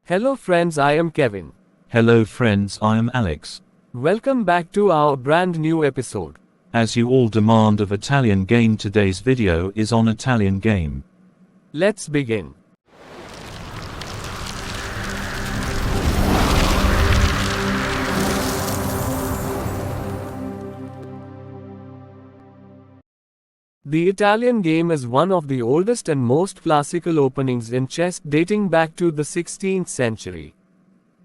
Hello friends, I am Kevin. Hello friends, I am Alex. Welcome back to our brand new episode. As you all demand of Italian game, today's video is on Italian game. Let's begin. The Italian game is one of the oldest and most classical openings in chess, dating back to the 16th century.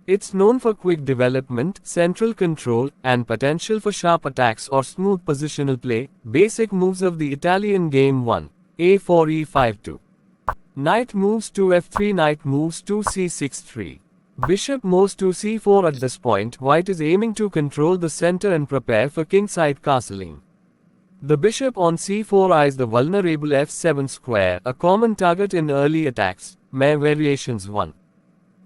It's known for quick development, central control, and potential for sharp attacks or smooth positional play. Basic moves of the Italian game: 1. A4 E5 2. Knight moves to F3, knight moves to C6 3. Bishop moves to C4. At this point, white is aiming to control the center and prepare for kingside castling. The bishop on C4 eyes the vulnerable F7 square, a common target in early attacks. Variations 1.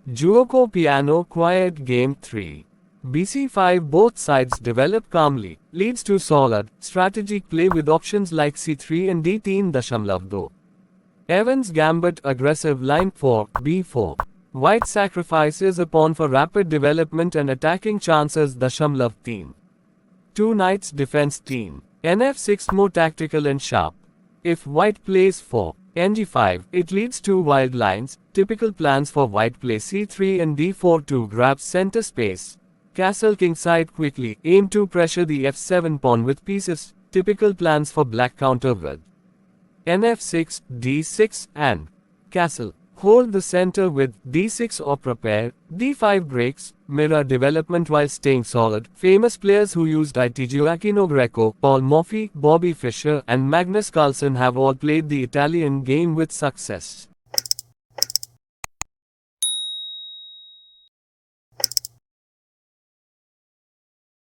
Giuoco piano, quiet game 3. BC5. Both sides develop calmly, leads to solid, strategic play with options like C3 and D3 Evans gambit, aggressive line 4, B4. White sacrifices a pawn for rapid development and attacking chances. 3. 2 knights defense team. NF6 more tactical and sharp. If white plays 4, NG5, it leads to wild lines. Typical plans for white: play C3 and D4 to grab center space. Castle kingside quickly, aim to pressure the F7 pawn with pieces. Typical plans for black: counter with NF6, D6, and castle. Hold the center with D6 or prepare. D5 breaks, mirror development while staying solid. Famous players who used it: Gioacchino Greco, Paul Morphy, Bobby Fischer, and Magnus Carlsen have all played the Italian game with success.